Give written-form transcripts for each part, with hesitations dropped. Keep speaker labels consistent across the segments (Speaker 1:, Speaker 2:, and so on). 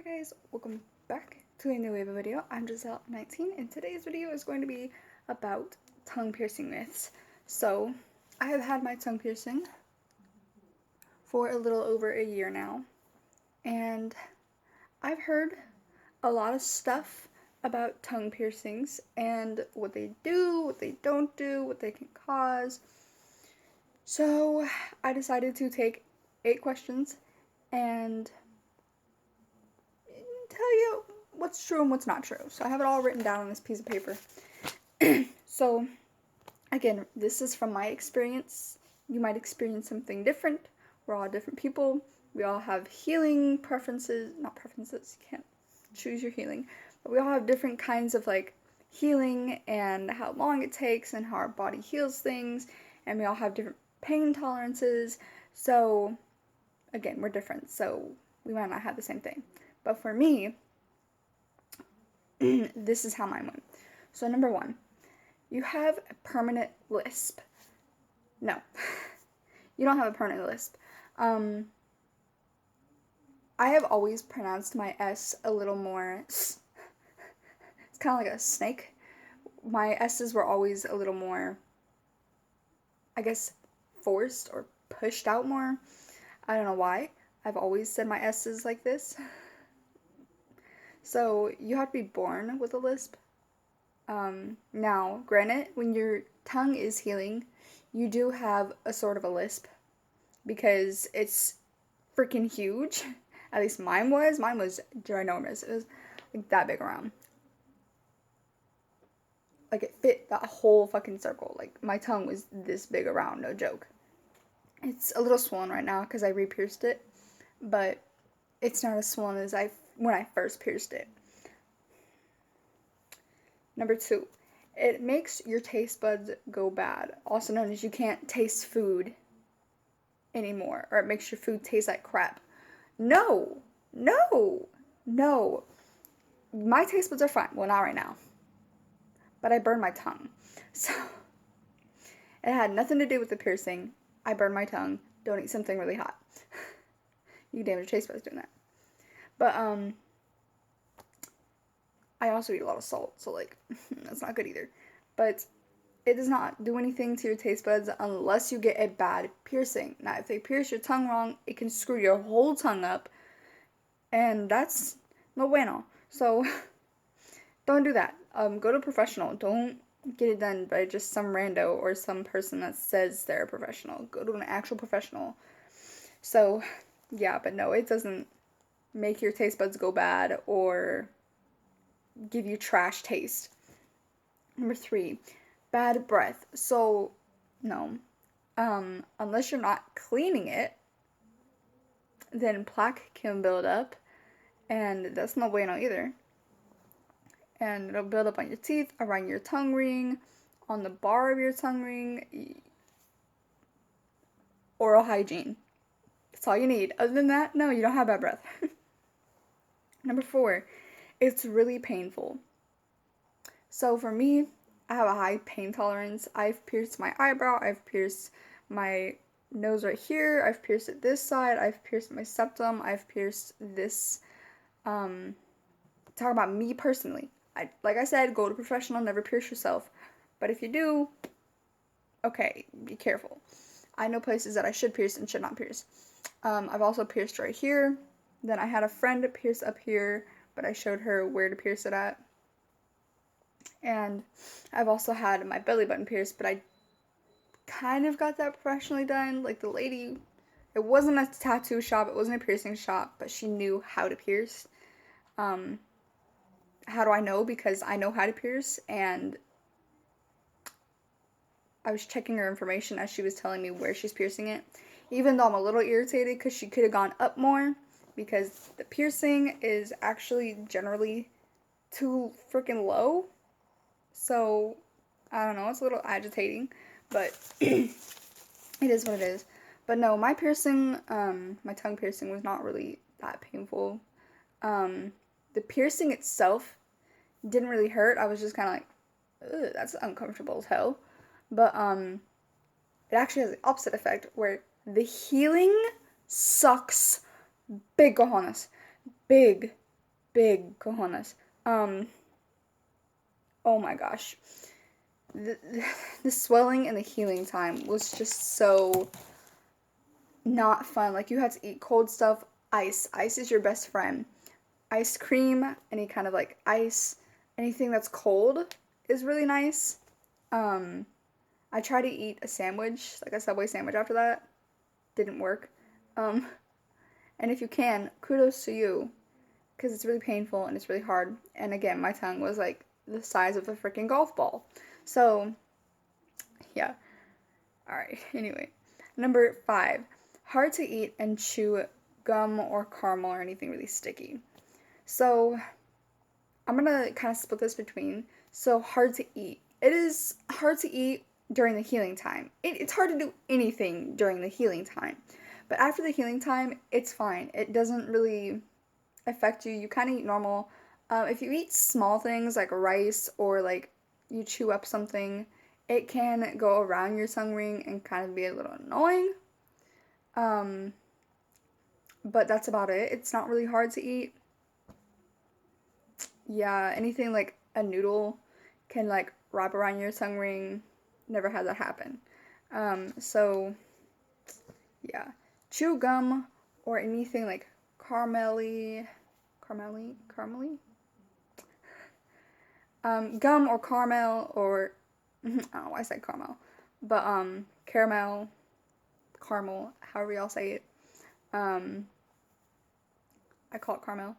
Speaker 1: guys, welcome back to a new wave video. I'm Giselle19 and today's video is going to be about tongue piercing myths. So, I have had my tongue piercing for a little over a year now, and I've heard a lot of stuff about tongue piercings and what they do, what they don't do, what they can cause. So, I decided to take 8 questions and tell you what's true and what's not true. So I have it all written down on this piece of paper. So again, this is from my experience. You might experience something different. We're all different people. We all have healing preferences, not preferences, you can't choose your healing, but we all have different kinds of healing and how long it takes and how our body heals things, and we all have different pain tolerances. So again, we're different, so we might not have the same thing. But for me, this is how mine went. So number 1, you have a permanent lisp. No, you don't have a permanent lisp. I have always pronounced my S a little more, it's kind of like a snake. My S's were always a little more, I guess, forced or pushed out more. I don't know why. I've always said my S's like this. So you have to be born with a lisp. Now, granted, when your tongue is healing, you do have a sort of a lisp because it's freaking huge. At least mine was. Mine was ginormous. It was like that big around. Like it fit that whole fucking circle. Like my tongue was this big around, no joke. It's a little swollen right now because I re-pierced it, but it's not as swollen as when I first pierced it. Number 2, it makes your taste buds go bad, also known as you can't taste food anymore, or it makes your food taste like crap. No. My taste buds are fine. Well, not right now. But I burned my tongue. So, it had nothing to do with the piercing. I burned my tongue. Don't eat something really hot. You damage your taste buds doing that. But, I also eat a lot of salt, so that's not good either. But it does not do anything to your taste buds unless you get a bad piercing. Now, if they pierce your tongue wrong, it can screw your whole tongue up, and that's no bueno. So, don't do that. Go to a professional. Don't get it done by just some rando or some person that says they're a professional. Go to an actual professional. So, yeah, but no, it doesn't make your taste buds go bad or give you trash taste. Number 3, bad breath. So, no. Unless you're not cleaning it, then plaque can build up, and that's no bueno either. And it'll build up on your teeth, around your tongue ring, on the bar of your tongue ring. Oral hygiene. That's all you need. Other than that, no, you don't have bad breath. Number 4, it's really painful. So for me, I have a high pain tolerance. I've pierced my eyebrow, I've pierced my nose right here, I've pierced it this side, I've pierced my septum, I've pierced this. Talk about me personally. Like I said, go to a professional, never pierce yourself. But if you do, okay, be careful. I know places that I should pierce and should not pierce. I've also pierced right here. Then I had a friend pierce up here, but I showed her where to pierce it at. And I've also had my belly button pierced, but I kind of got that professionally done. Like the lady, it wasn't a tattoo shop, it wasn't a piercing shop, but she knew how to pierce. How do I know? Because I know how to pierce, and I was checking her information as she was telling me where she's piercing it. Even though I'm a little irritated because she could have gone up more, because the piercing is actually generally too freaking low. So, I don't know, it's a little agitating, but it is what it is. But no, my piercing, my tongue piercing was not really that painful. The piercing itself didn't really hurt. I was just kind of like, ugh, that's uncomfortable as hell. But, it actually has the opposite effect, where the healing sucks big cojones. Big. big cojones. Oh my gosh. The, the swelling and the healing time was just so not fun. Like, you had to eat cold stuff. Ice is your best friend. Ice cream, any kind of like ice, anything that's cold is really nice. um I tried to eat a sandwich, like a Subway sandwich, after that. Didn't work. um and if you can, kudos to you, because it's really painful and it's really hard. And again, my tongue was like the size of a freaking golf ball. So yeah. All right. Anyway, number 5, hard to eat and chew gum or caramel or anything really sticky. So I'm gonna kind of split this between. So, hard to eat. It is hard to eat during the healing time. It's hard to do anything during the healing time. But after the healing time, it's fine. It doesn't really affect you. You kind of eat normal. If you eat small things like rice, or like you chew up something, it can go around your tongue ring and kind of be a little annoying. Um, but that's about it. It's not really hard to eat. Yeah, anything like a noodle can like wrap around your tongue ring. Never had that happen. So yeah, chew gum or anything like caramely, gum or caramel, or I don't know why I said caramel, but caramel, however y'all say it. Um, I call it caramel.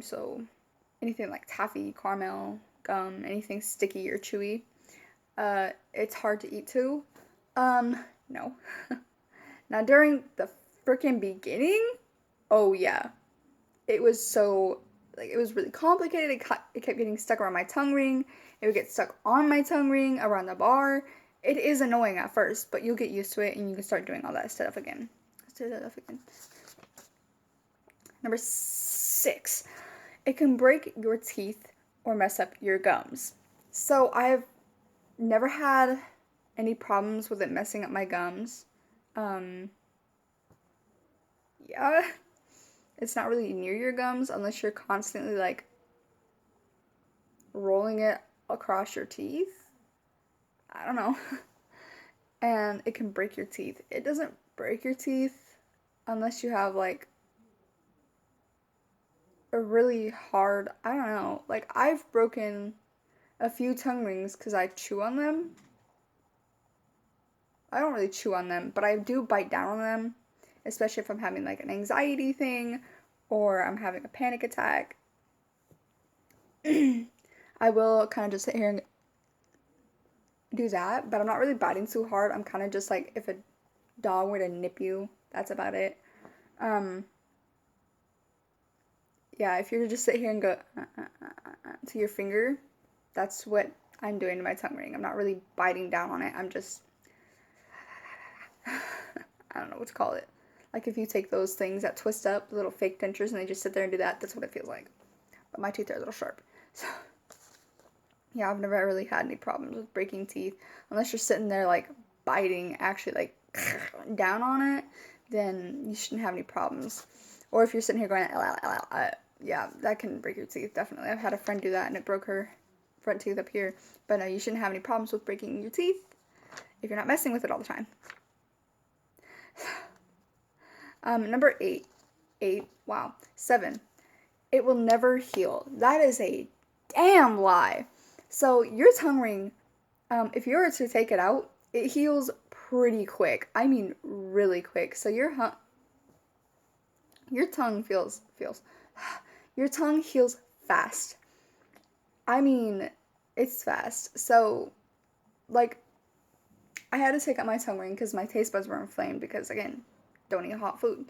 Speaker 1: So anything like taffy, caramel, gum, anything sticky or chewy, it's hard to eat too. No. Now, during the freaking beginning, oh yeah, it was so, like, it was really complicated. It kept getting stuck around my tongue ring. It would get stuck on my tongue ring, around the bar. It is annoying at first, but you'll get used to it and you can start doing all that stuff again. Number 6, it can break your teeth or mess up your gums. So I've never had any problems with it messing up my gums. Um, yeah, it's not really near your gums unless you're constantly like rolling it across your teeth. I don't know. And it can break your teeth. It doesn't break your teeth unless you have like a really hard, I don't know. Like, I've broken a few tongue rings because I chew on them. I don't really chew on them, but I do bite down on them, especially if I'm having like an anxiety thing or I'm having a panic attack. I will kind of just sit here and do that, but I'm not really biting too hard. I'm kind of just like, if a dog were to nip you, that's about it. Um, yeah, if you're to just sit here and go to your finger, that's what I'm doing to my tongue ring. I'm not really biting down on it. I'm just, I don't know what to call it. Like, if you take those things that twist up, little fake dentures, and they just sit there and do that, that's what it feels like. But my teeth are a little sharp. So, yeah, I've never really had any problems with breaking teeth. Unless you're sitting there, like, biting, actually, like, down on it, then you shouldn't have any problems. Or if you're sitting here going, yeah, that can break your teeth, definitely. I've had a friend do that, and it broke her front tooth up here. But no, you shouldn't have any problems with breaking your teeth if you're not messing with it all the time. Number 8. 8, wow. 7, it will never heal. That is a damn lie. So your tongue ring, if you were to take it out, it heals pretty quick. I mean, really quick. So your tongue your tongue heals fast. I mean, it's fast. So, like, I had to take out my tongue ring because my taste buds were inflamed because, again, don't eat hot food.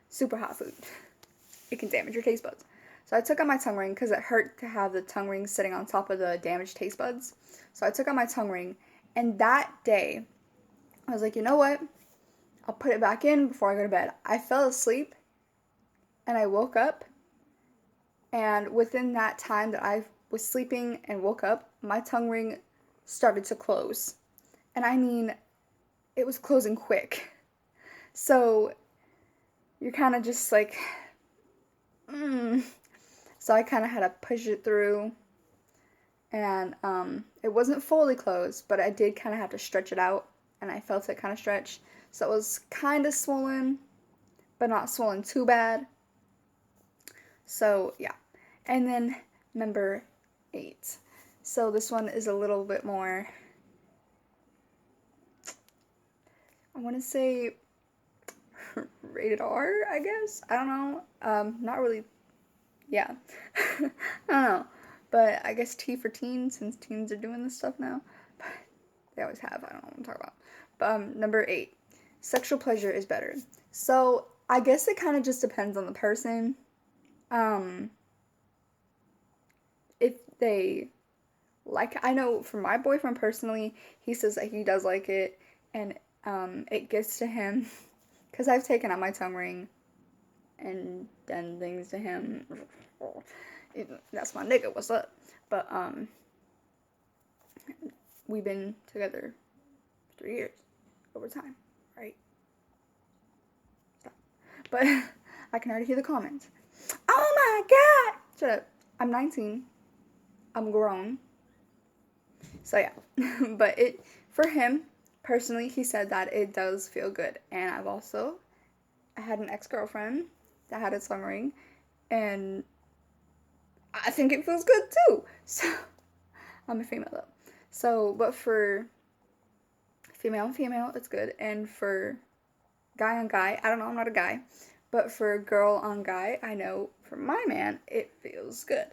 Speaker 1: Super hot food. It can damage your taste buds. So I took out my tongue ring because it hurt to have the tongue ring sitting on top of the damaged taste buds. So I took out my tongue ring, and that day, I was like, you know what? I'll put it back in before I go to bed. I fell asleep, and I woke up, and within that time that I was sleeping and woke up, my tongue ring started to close. And I mean, it was closing quick. So you're kind of just like, So I kind of had to push it through, and it wasn't fully closed, but I did kind of have to stretch it out, and I felt it kind of stretch. So it was kind of swollen, but not swollen too bad. So yeah. And then number 8. So this one is a little bit more, I want to say rated R, I guess. I don't know. Not really. Yeah. I don't know. But I guess T for teens, since teens are doing this stuff now. But they always have. I don't know what I'm talking about. But number 8. Sexual pleasure is better. So I guess it kind of just depends on the person. If they like, I know for my boyfriend personally, he says that he does like it, and it gets to him, because I've taken out my tongue ring and done things to him. That's my nigga, what's up? But we've been together 3 years over time, right? Stop. But I can already hear the comments. Oh my god! Shut up. I'm 19. I'm grown. So yeah. But it, for him personally, he said that it does feel good. And I had an ex-girlfriend that had a tongue ring, and I think it feels good too. So I'm a female though. So, but for female on female, it's good. And for guy on guy, I don't know, I'm not a guy. But for girl on guy, I know for my man, it feels good.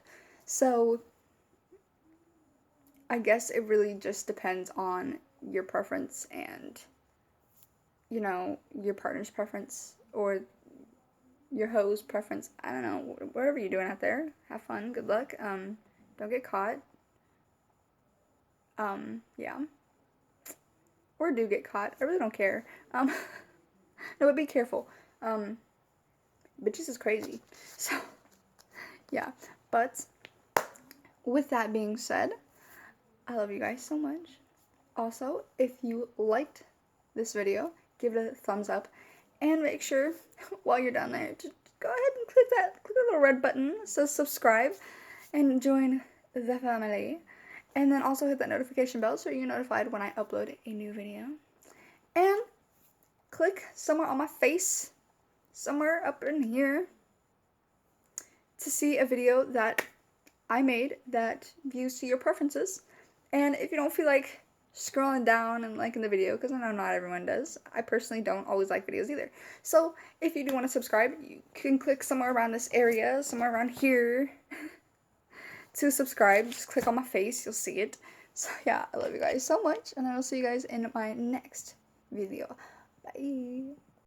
Speaker 1: So I guess it really just depends on your preference and, your partner's preference, or your hoe's preference. I don't know. Whatever you're doing out there, have fun. Good luck. Don't get caught. Yeah. Or do get caught. I really don't care. No, but be careful. Bitches is crazy. So, yeah. But with that being said, I love you guys so much. Also, if you liked this video, give it a thumbs up, and make sure while you're down there to go ahead and click the little red button, so subscribe and join the family. And then also hit that notification bell so you're notified when I upload a new video. And click somewhere on my face, somewhere up in here, to see a video that I made that views to your preferences. And if you don't feel like scrolling down and liking the video, because I know not everyone does, I personally don't always like videos either. So if you do want to subscribe, you can click somewhere around this area, somewhere around here, to subscribe. Just click on my face, you'll see it. So yeah, I love you guys so much, and I will see you guys in my next video. Bye.